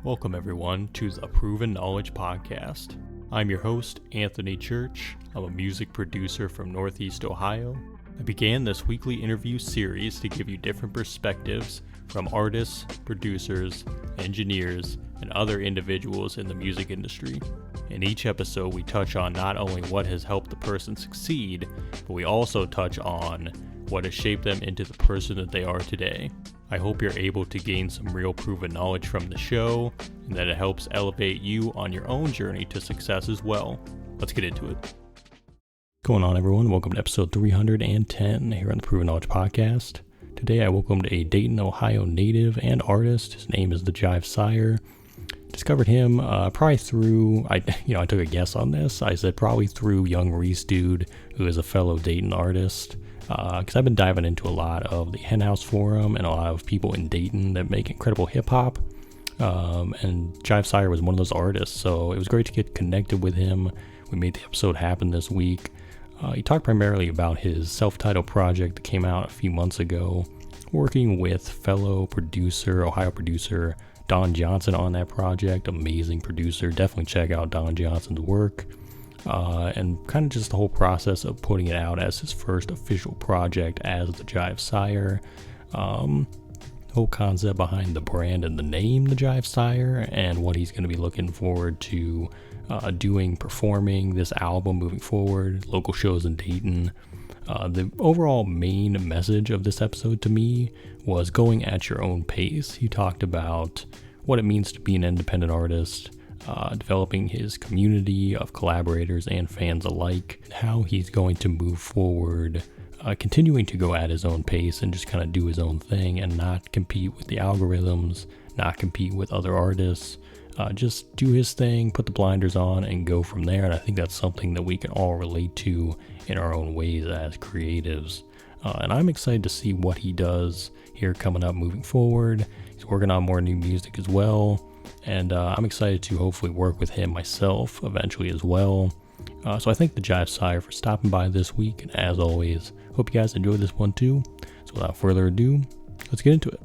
Welcome everyone to the Proven Knowledge Podcast. I'm your host, Anthony Church. I'm a music producer from Northeast Ohio. I began this weekly interview series to give you different perspectives from artists, producers, engineers, and other individuals in the music industry. In each episode, we touch on not only what has helped the person succeed, but we also touch on what has shaped them into the person that they are today. I hope you're able to gain some real proven knowledge from the show, and that it helps elevate you on your own journey to success as well. Let's get into it. What's going on, everyone? Welcome to episode 310 here on the Proven Knowledge Podcast. Today I welcomed a Dayton, Ohio native and artist. His name is the Jive Sire. Discovered him probably through, I took a guess on this. I said probably through Young Reese Dude, who is a fellow Dayton artist. Because I've been diving into a lot of the Henhouse Forum and a lot of people in Dayton that make incredible hip-hop. And Jive Sire was one of those artists, so it was great to get connected with him. We made the episode happen this week. He talked primarily about his self-titled project that came out a few months ago, working with fellow Ohio producer, Don Johnson on that project. Amazing producer. Definitely check out Don Johnson's work. And kind of just the whole process of putting it out as his first official project as the Jive Sire. The whole concept behind the brand and the name, the Jive Sire, and what he's going to be looking forward to performing this album moving forward, local shows in Dayton. The overall main message of this episode to me was going at your own pace. He talked about what it means to be an independent artist, developing his community of collaborators and fans alike, how he's going to move forward, continuing to go at his own pace and just kind of do his own thing and not compete with the algorithms, not compete with other artists, just do his thing, put the blinders on and go from there. And I think that's something that we can all relate to in our own ways as creatives. And I'm excited to see what he does here coming up moving forward. He's working on more new music as well. And I'm excited to hopefully work with him myself eventually as well. So I thank the Jive Sire for stopping by this week. And as always, hope you guys enjoyed this one too. So without further ado, let's get into it.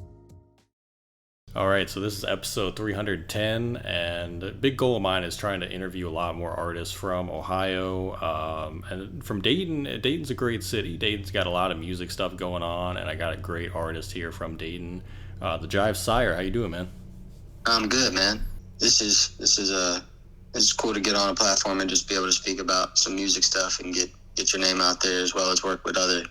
All right, so this is episode 310, and a big goal of mine is trying to interview a lot more artists from Ohio and from Dayton. Dayton's a great city. Dayton's got a lot of music stuff going on, and I got a great artist here from Dayton, the Jive Sire. How you doing, man? I'm good, man. This is cool to get on a platform and just be able to speak about some music stuff and get your name out there, as well as work with other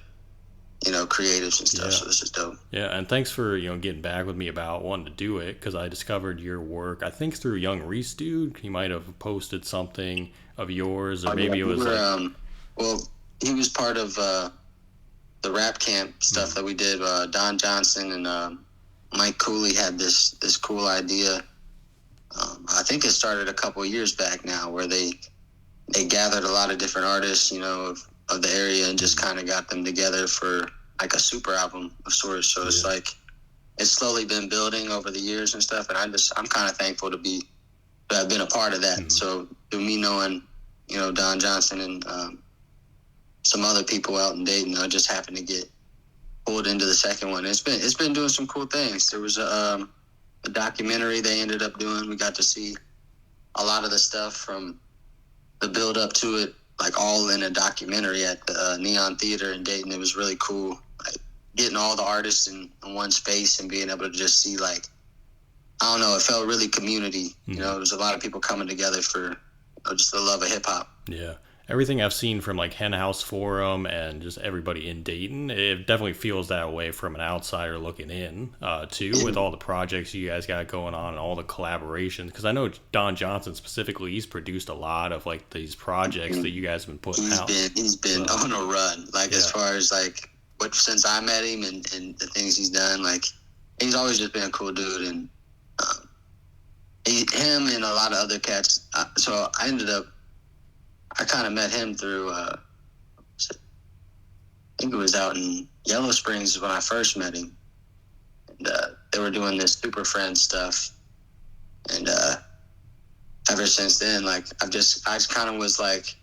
creatives and stuff. Yeah. So this is dope. Yeah, and thanks for getting back with me about wanting to do it, because I discovered your work, I think through Young Reese Dude. He might have posted something of yours, or maybe it was well, he was part of the rap camp stuff that we did. Don Johnson and Mike Cooley had this cool idea. I think it started a couple of years back now, where they gathered a lot of different artists, of the area, and just kind of got them together for like a super album of sorts. So it's like, it's slowly been building over the years and stuff. And I'm kind of thankful to have been a part of that. Mm-hmm. So through me knowing, Don Johnson and some other people out in Dayton, I just happened to get pulled into the second one. It's been doing some cool things. There was a documentary they ended up doing. We got to see a lot of the stuff from the build up to it, like all in a documentary at the Neon Theater in Dayton. It was really cool, like getting all the artists in one space and being able to just see, like, I don't know, it felt really community. Mm-hmm. There was a lot of people coming together for just the love of hip hop. Yeah. Everything I've seen from like Henhouse Forum and just everybody in Dayton, it definitely feels that way from an outsider looking in, too, with all the projects you guys got going on and all the collaborations. Because I know Don Johnson specifically, he's produced a lot of like these projects that you guys have been putting out. He's been on a run, as far as like since I met him and the things he's done. Like, he's always just been a cool dude, and him and a lot of other cats. So I kind of met him through, I think it was out in Yellow Springs when I first met him. And they were doing this Super Friends stuff. And ever since then, like, I just kind of was like,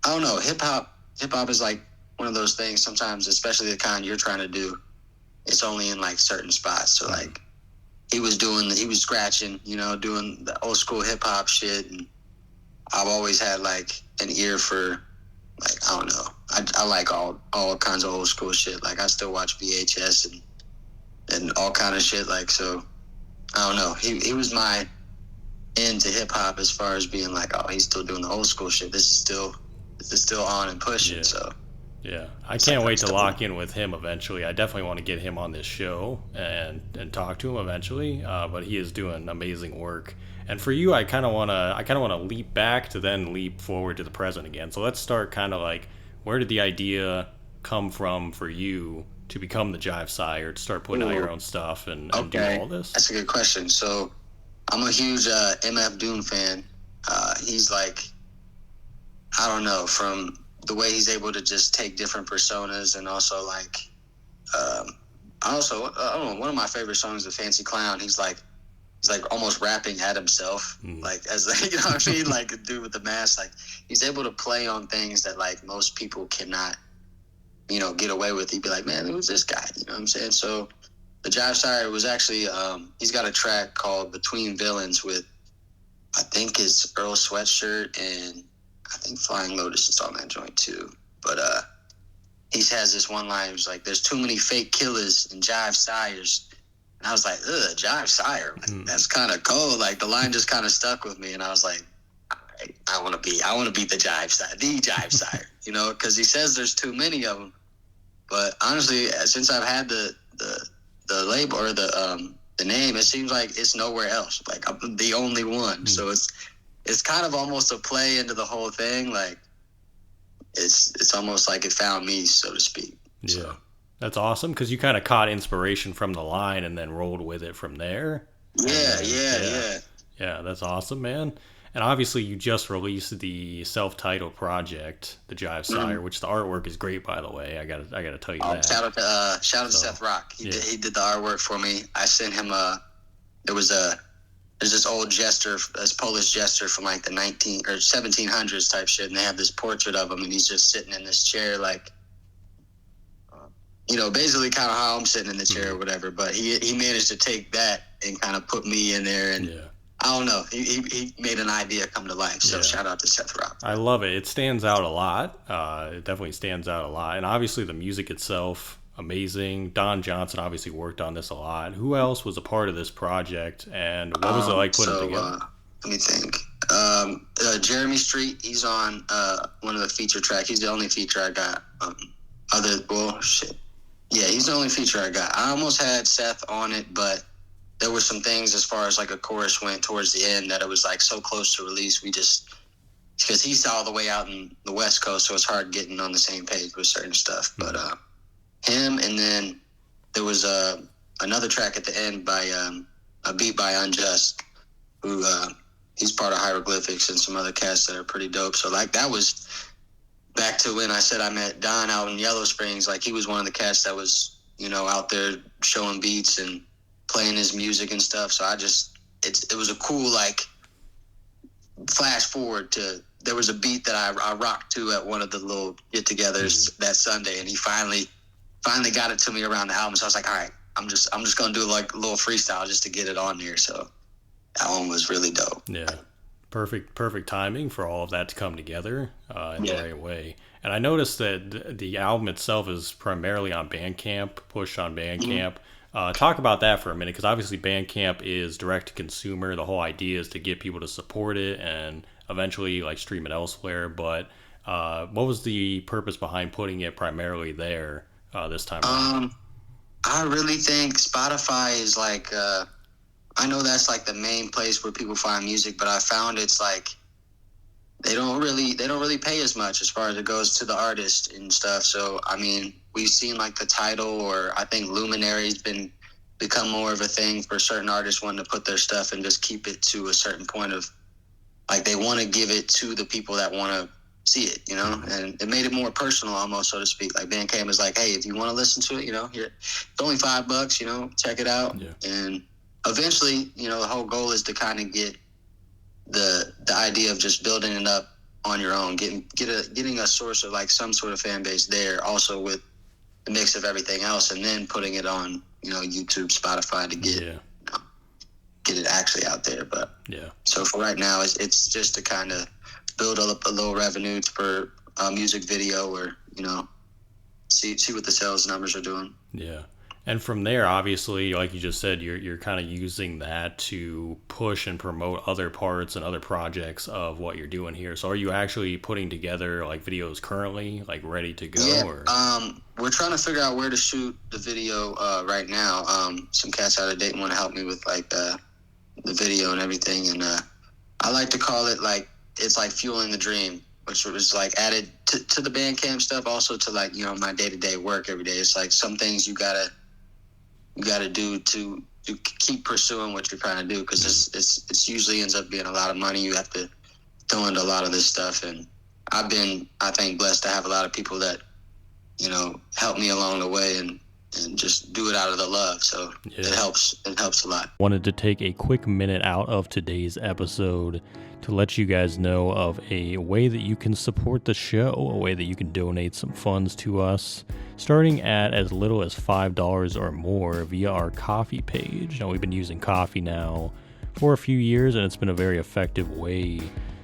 I don't know, hip-hop is like one of those things sometimes, especially the kind you're trying to do, it's only in like certain spots. So like, he was scratching, doing the old school hip hop shit. And I've always had like an ear for, like, I don't know. I like all kinds of old school shit. Like, I still watch VHS and all kind of shit. Like, so I don't know. He was my into hip hop as far as being like, oh, he's still doing the old school shit. This is still on and pushing. Yeah. So yeah, I can't wait to lock in with him eventually. I definitely want to get him on this show and talk to him eventually. But he is doing amazing work. And for you, I kind of want to leap back to then leap forward to the present again. So let's start kind of like, where did the idea come from for you to become the Jive Sire, to start putting out your own stuff and do all this? That's a good question. So I'm a huge MF Doom fan. He's like, I don't know, from the way he's able to just take different personas, and also like, I don't know, one of my favorite songs is Fancy Clown. He's like almost rapping at himself, like, as you know what I mean, like a dude with the mask. Like, he's able to play on things that like most people cannot, get away with. He'd be like, man, who's this guy? You know what I'm saying? So the Jive Sire was actually, he's got a track called Between Villains with, I think it's Earl Sweatshirt, and I think Flying Lotus is on that joint too. But he has this one line, it's like, there's too many fake killers and Jive Sires. And I was like, ugh, Jive Sire. Like, that's kind of cold. Like, the line just kind of stuck with me, and I was like, all right, I want to be the Jive Sire, because he says there's too many of them. But honestly, since I've had the label or the name, it seems like it's nowhere else. Like, I'm the only one. So it's kind of almost a play into the whole thing. Like, it's almost like it found me, so to speak. Yeah. So. That's awesome, because you kind of caught inspiration from the line and then rolled with it from there. Yeah. Yeah, that's awesome, man. And obviously you just released the self-titled project, the Jive Sire, which the artwork is great, by the way. I gotta tell you that. Shout out to Seth Rock. He did the artwork for me. I sent him there's this old jester, this Polish jester from like the 1700s type shit, and they have this portrait of him, and he's just sitting in this chair, like, basically kind of how I'm sitting in the chair or whatever. But he managed to take that and kind of put me in there, and I don't know, he made an idea come to life. So shout out to Seth Rock. I love it. It stands out a lot. It definitely stands out a lot. And obviously the music itself, amazing. Don Johnson obviously worked on this a lot. Who else was a part of this project, and what was it like putting it together? Let me think. Jeremy Street, he's on one of the feature tracks. He's the only feature I got. Yeah, he's the only feature I got. I almost had Seth on it, but there were some things as far as like a chorus went towards the end that it was like so close to release. Because he's all the way out in the West Coast, so it's hard getting on the same page with certain stuff. But him, and then there was another track at the end by a beat by Unjust, who he's part of Hieroglyphics and some other cats that are pretty dope. So like that was back to when I said I met Don out in Yellow Springs. Like, he was one of the cats that was, out there showing beats and playing his music and stuff. So it was a cool, like, flash forward to, there was a beat that I rocked to at one of the little get-togethers that Sunday, and he finally got it to me around the album. So I was like, all right, I'm just gonna do like a little freestyle just to get it on there. So that one was really dope. Yeah. Perfect timing for all of that to come together in the right way. And I noticed that the album itself is primarily on Bandcamp, pushed on Bandcamp. Talk about that for a minute, because obviously Bandcamp is direct to consumer. The whole idea is to get people to support it and eventually like stream it elsewhere. But what was the purpose behind putting it primarily there this time around? I really think Spotify is like I know that's like the main place where people find music, but I found it's like they don't really pay as much as far as it goes to the artist and stuff. So I mean, we've seen like the Tidal, or I think Luminary's become more of a thing for certain artists wanting to put their stuff and just keep it to a certain point of like they want to give it to the people that want to see it, and it made it more personal almost, so to speak. Like Bandcamp is like, hey, if you want to listen to it, here, it's only $5, check it out. And eventually, the whole goal is to kind of get the idea of just building it up on your own, getting a source of like some sort of fan base there, also with the mix of everything else, and then putting it on, YouTube, Spotify to get get it actually out there. But yeah. So for right now, it's just to kind of build up a little revenue for a music video, or see what the sales numbers are doing. Yeah. And from there, obviously, like you just said, you're kind of using that to push and promote other parts and other projects of what you're doing here. So are you actually putting together like videos currently, like ready to go? Yeah. Or? We're trying to figure out where to shoot the video right now. Some cats out of Dayton want to help me with like the video and everything, and I like to call it like it's like fueling the dream, which was like added to the Bandcamp stuff, also to like my day-to-day work every day. It's like some things you gotta do to keep pursuing what you're trying to do, because it's usually ends up being a lot of money you have to throw into a lot of this stuff. And I've been, I think, blessed to have a lot of people that help me along the way and just do it out of the love. So it helps a lot. Wanted to take a quick minute out of today's episode to let you guys know of a way that you can support the show, a way that you can donate some funds to us, starting at as little as $5 or more via our Ko-fi page. Now, we've been using Ko-fi now for a few years, and it's been a very effective way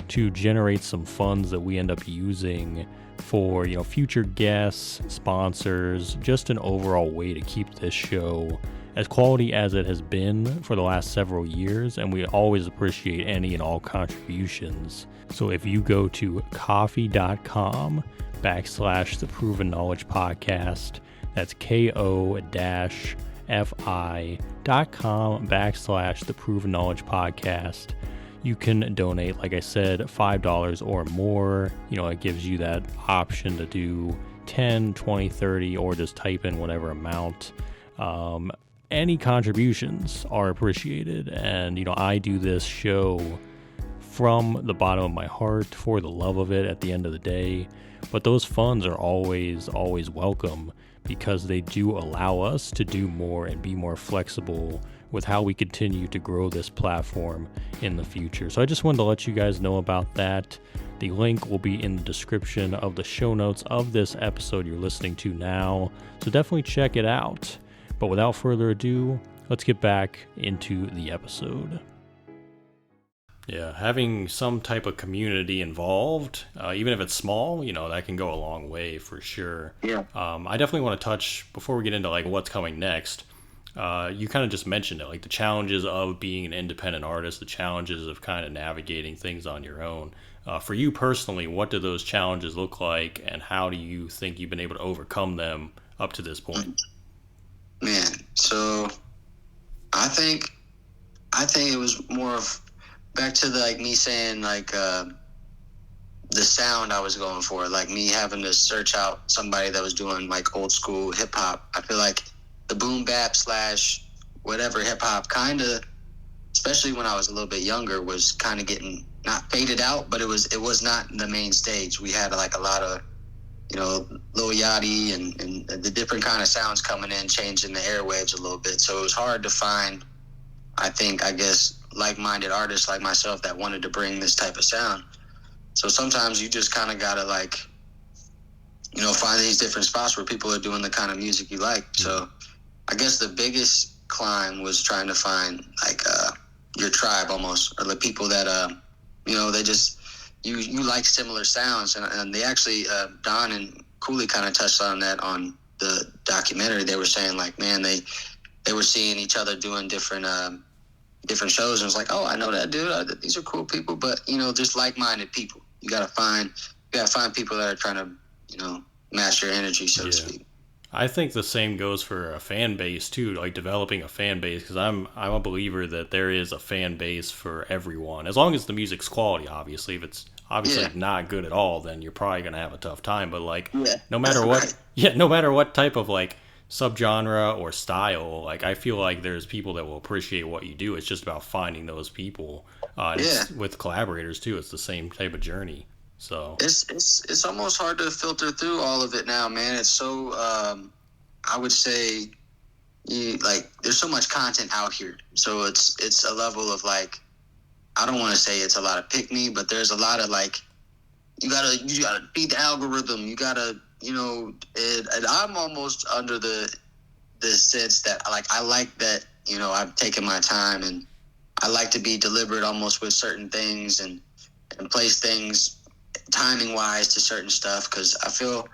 to generate some funds that we end up using for future guests, sponsors, just an overall way to keep this show as quality as it has been for the last several years, and we always appreciate any and all contributions. So if you go to ko-fi.com/The Proven Knowledge Podcast, that's ko-fi.com/The Proven Knowledge Podcast, you can donate, like I said, $5 or more. It gives you that option to do 10, 20, 30, or just type in whatever amount. Any contributions are appreciated, and I do this show from the bottom of my heart for the love of it at the end of the day. But those funds are always welcome, because they do allow us to do more and be more flexible with how we continue to grow this platform in the future. So I just wanted to let you guys know about that. The link will be in the description of the show notes of this episode you're listening to now, so definitely check it out. But without further ado, let's get back into the episode. Yeah, having some type of community involved, even if it's small, that can go a long way for sure. Yeah. I definitely want to touch, before we get into like what's coming next, you kind of just mentioned it, like the challenges of being an independent artist, the challenges of kind of navigating things on your own. For you personally, what do those challenges look like, and how do you think you've been able to overcome them up to this point? Man, so I think it was more of back to me saying the sound I was going for, like me having to search out somebody that was doing like old school hip hop. I feel like the boom bap / whatever hip hop kind of, especially when I was a little bit younger, was kind of getting not faded out, but it was not the main stage. We had like a lot of Lil Yachty and the different kind of sounds coming in, changing the airwaves a little bit. So it was hard to find, I guess, like-minded artists like myself that wanted to bring this type of sound. So sometimes you just kind of got to find these different spots where people are doing the kind of music you like. So I guess the biggest climb was trying to find your tribe almost, or the people that, they just, you like similar sounds, and they actually Don and Cooley kind of touched on that on the documentary. They were saying man, they were seeing each other doing different shows, and it was like, oh, I know that dude. These are cool people, but just like-minded people. You gotta find people that are trying to match your energy, so to speak. I think the same goes for a fan base too, like developing a fan base, because I'm a believer that there is a fan base for everyone, as long as the music's quality. Obviously, if it's not good at all, then you're probably gonna have a tough time. But no matter what, no matter what type of subgenre or style, I feel like there's people that will appreciate what you do. It's just about finding those people. It's, with collaborators too, it's the same type of journey. So it's almost hard to filter through all of it now, man. It's so I would say there's so much content out here. So it's a level of I don't want to say it's a lot of pick me, but there's a lot of you gotta beat the algorithm. You gotta and I'm almost under the sense that I like that I've taken my time and I like to be deliberate almost with certain things and place things timing wise to certain stuff, because I feel,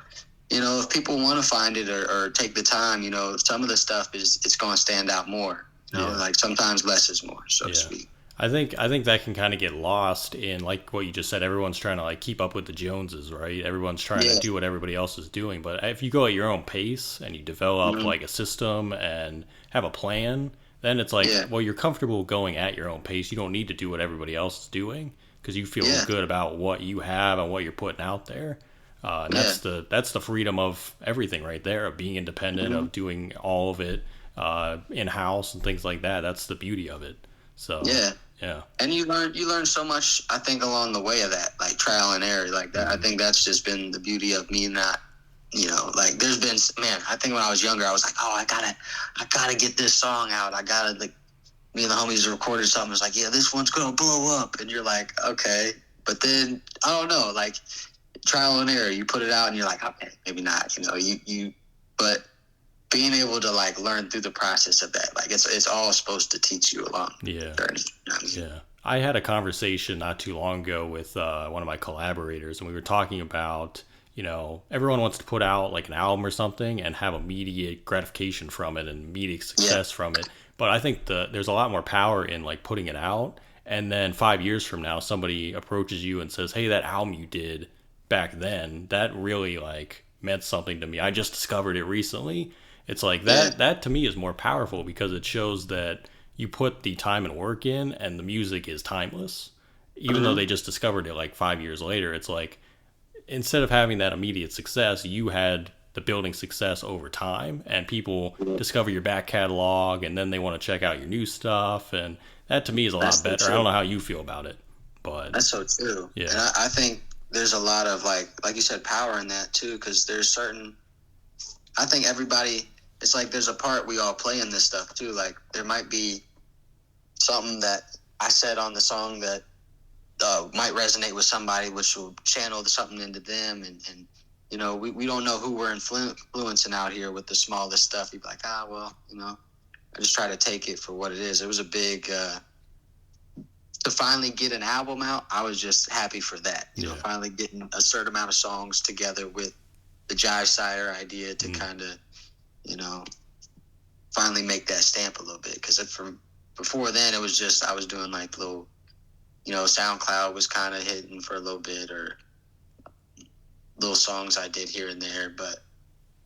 if people want to find it or take the time, some of the stuff it's going to stand out more. Like sometimes less is more, so to speak. I think that can kind of get lost in, like what you just said. Everyone's trying to like keep up with the Joneses, right? Everyone's trying to do what everybody else is doing. But if you go at your own pace and you develop like a system and have a plan, then it's like, well, you're comfortable going at your own pace. You don't need to do what everybody else is doing because you feel good about what you have and what you're putting out there. And that's the freedom of everything right there, of being independent, of doing all of it in house and things like that. That's the beauty of it. So yeah, and you learn so much, I think, along the way of that, like trial and error, like that. I think that's just been the beauty of me, not, like there's been, man, I think when I was younger, I was like, oh, I gotta get this song out. I gotta, like, me and the homies recorded something. It's like, yeah, this one's gonna blow up, and you're like, okay, but then I don't know, like trial and error. You put it out, and you're like, okay, maybe not. But being able to like learn through the process of that, like it's all supposed to teach you along the journey. Yeah. I had a conversation not too long ago with one of my collaborators, and we were talking about, everyone wants to put out like an album or something and have immediate gratification from it and immediate success from it. But I think there's a lot more power in like putting it out, and then 5 years from now, somebody approaches you and says, hey, that album you did back then, that really like meant something to me. I just discovered it recently. It's like that to me is more powerful because it shows that you put the time and work in and the music is timeless. Even though they just discovered it like 5 years later, it's like instead of having that immediate success, you had the building success over time, and people discover your back catalog and then they want to check out your new stuff. And that to me is a lot better. I don't know how you feel about it, but that's so true. Yeah. And I think there's a lot of like you said, power in that too, because I think everybody, it's like there's a part we all play in this stuff too. Like there might be something that I said on the song that might resonate with somebody, which will channel something into them. And we don't know who we're influencing out here with the smallest stuff. You'd be like, well, I just try to take it for what it is. It was a big, to finally get an album out, I was just happy for that. Finally getting a certain amount of songs together with the Jive Sire idea to kind of, finally make that stamp a little bit. Because from before then, it was just I was doing like little, SoundCloud was kind of hitting for a little bit, or little songs I did here and there. But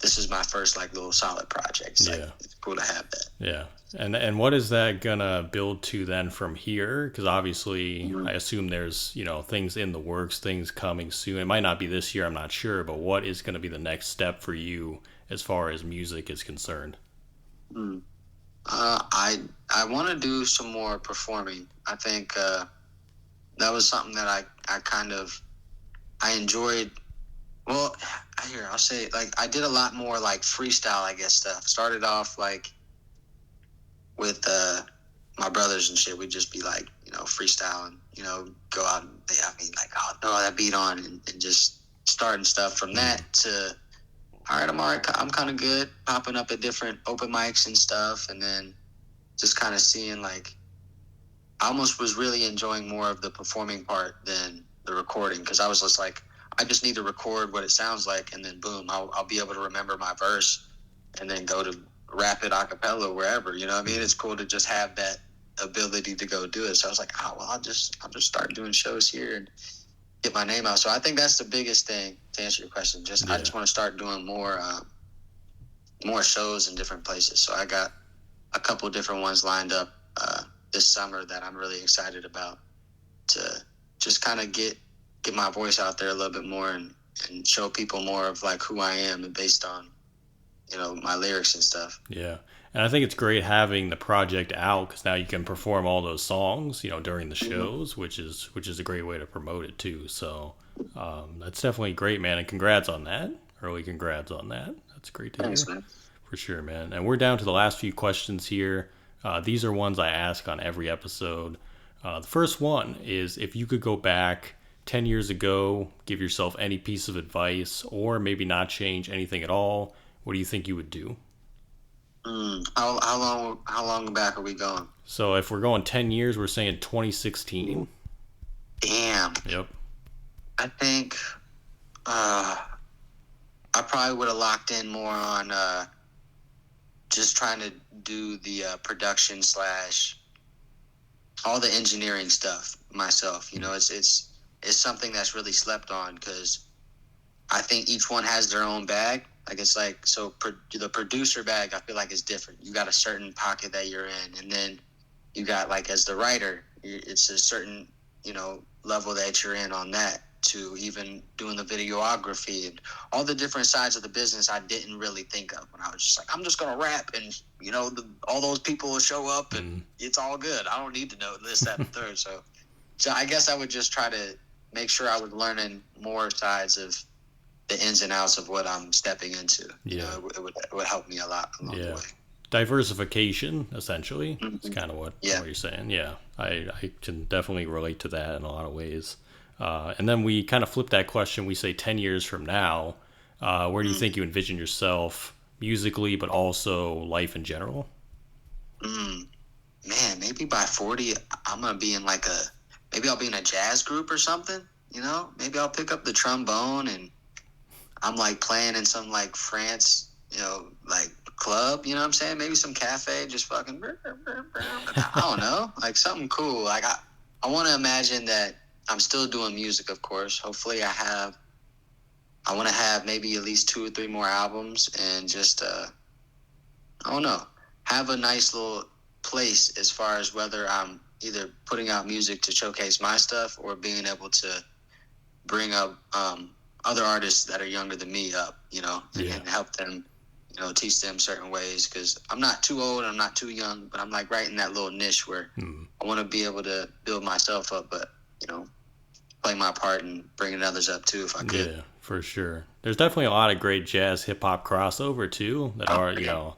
this is my first like little solid project. It's cool to have that. Yeah. And what is that gonna build to then from here? Because obviously, I assume there's things in the works, things coming soon. It might not be this year, I'm not sure. But what is going to be the next step for you as far as music is concerned? I want to do some more performing. I think that was something that I enjoyed. Well, I'll say, like, I did a lot more like freestyle, I guess, stuff. Started off like with my brothers and shit. We'd just be like, freestyle and, go out and, I'll throw that beat on and just starting stuff from that to, all right, I'm kind of good popping up at different open mics and stuff. And then just kind of seeing like, I almost was really enjoying more of the performing part than the recording. Cause I was just like, I just need to record what it sounds like. And then boom, I'll be able to remember my verse and then go to rap it a cappella wherever, It's cool to just have that ability to go do it. So I was like, I'll just start doing shows here and get my name out. So I think that's the biggest thing to answer your question. I just want to start doing more shows in different places. So I got a couple different ones lined up this summer that I'm really excited about to just kind of get my voice out there a little bit more and show people more of like who I am and based on, my lyrics and stuff. Yeah. And I think it's great having the project out because now you can perform all those songs, during the shows, which is a great way to promote it too. So that's definitely great, man. And congrats on that. Early congrats on that. That's great to Thanks, hear. Man. For sure, man. And we're down to the last few questions here. These are ones I ask on every episode. The first one is, if you could go back 10 years ago, give yourself any piece of advice, or maybe not change anything at all, what do you think you would do? How long back are we going? So if we're going 10 years, we're saying 2016. Damn. Yep. I think I probably would have locked in more on just trying to do the production / all the engineering stuff myself. You know, it's something that's really slept on, because I think each one has their own bag. Like, it's like, so the producer bag, I feel like, is different. You got a certain pocket that you're in, and then you got, like, as the writer, it's a certain, level that you're in on that, to even doing the videography and all the different sides of the business I didn't really think of when I was just like, I'm just going to rap, and, all those people will show up, and it's all good. I don't need to know this, that, and third. So I guess I would just try to make sure I was learning more sides of the ins and outs of what I'm stepping into. Yeah. It would help me a lot along the way. Diversification, essentially. It's kind of what you're saying. Yeah, I can definitely relate to that in a lot of ways. And then we kind of flip that question. We say 10 years from now, where do you think you envision yourself musically, but also life in general? Man, maybe by 40, I'm going to be in maybe I'll be in a jazz group or something, Maybe I'll pick up the trombone, and I'm like playing in some like France, like club, you know what I'm saying? Maybe some cafe, just fucking, I don't know, like something cool. Like I want to imagine that I'm still doing music, of course. Hopefully I want to have maybe at least 2 or 3 more albums, and just, I don't know, have a nice little place as far as whether I'm either putting out music to showcase my stuff, or being able to bring up, other artists that are younger than me up, and help them, teach them certain ways, because I'm not too old, I'm not too young, but I'm like right in that little niche where I want to be able to build myself up, but, play my part and bringing others up too, if I could. Yeah, for sure. There's definitely a lot of great jazz hip-hop crossover too that are,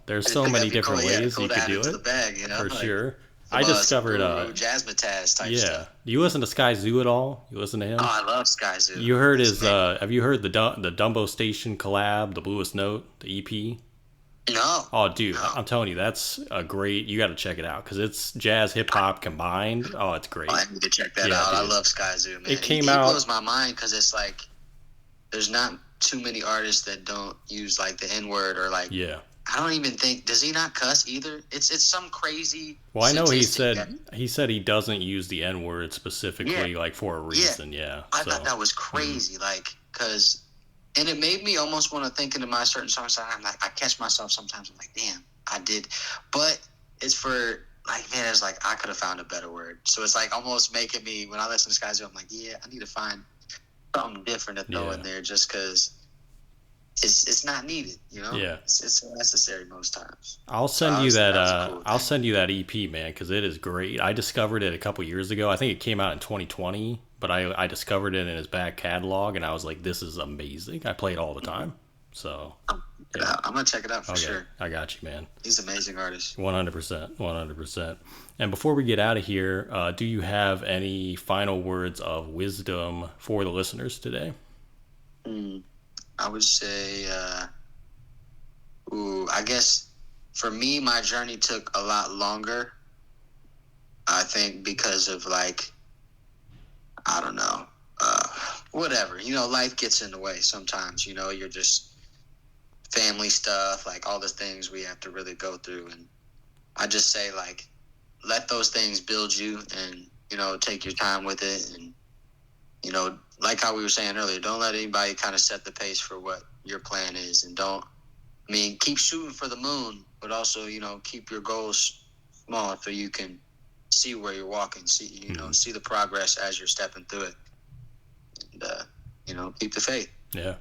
there's so many different ways you could do it. The bag, for sure. I discovered jazzmatazz type stuff. Do you listen to Sky Zoo at all? You listen to him? Oh, I love Sky Zoo. You heard his have you heard the Dumbo Station collab, the Bluest Note, the EP? No. Oh, dude, no. I'm telling you, that's a great. You got to check it out, because it's jazz hip hop combined. Oh, it's great. I need to check that out. Dude. I love Sky Zoo, man. It came out. It blows my mind, because it's like there's not too many artists that don't use like the N-word, or like. Yeah. I don't even think, does he not cuss either? It's some crazy. Well, I know he said he doesn't use the N-word specifically, like for a reason. Yeah. I thought that was crazy, because. And it made me almost want to think into my certain songs. I'm like, I catch myself sometimes. I'm like, damn, I did. But it's for, like, man, it's like, I could have found a better word. So it's like almost making me, when I listen to Sky Zoo, I'm like, yeah, I need to find something different to throw in there, just because it's not needed, Yeah. It's necessary most times. I'll send you that. Cool, I'll send you that EP, man, because it is great. I discovered it a couple years ago. I think it came out in 2020, but I discovered it in his back catalog, and I was like, this is amazing. I play it all the time. So I'm gonna check it out for sure. I got you, man. He's an amazing artist. 100%. And before we get out of here, do you have any final words of wisdom for the listeners today? I would say, I guess for me, my journey took a lot longer. I think because of like, I don't know, whatever, life gets in the way sometimes, you're just family stuff, like all the things we have to really go through. And I just say, like, let those things build you, and, take your time with it. And, like how we were saying earlier, don't let anybody kind of set the pace for what your plan is. And keep shooting for the moon, but also, keep your goals small so you can see where you're walking, see the progress as you're stepping through it. And, keep the faith. Yeah,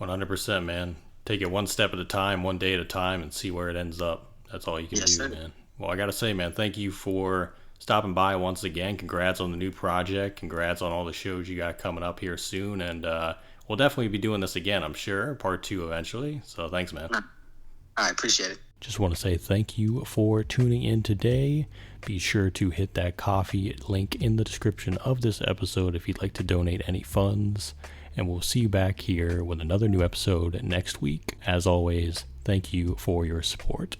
100%, man. Take it one step at a time, one day at a time, and see where it ends up. That's all you can do, sir. Man. Well, I got to say, man, thank you for stopping by once again. Congrats on the new project. Congrats on all the shows you got coming up here soon. And we'll definitely be doing this again, I'm sure. Part 2 eventually. So thanks, man. I appreciate it. Just want to say thank you for tuning in today. Be sure to hit that coffee link in the description of this episode if you'd like to donate any funds. And we'll see you back here with another new episode next week. As always, thank you for your support.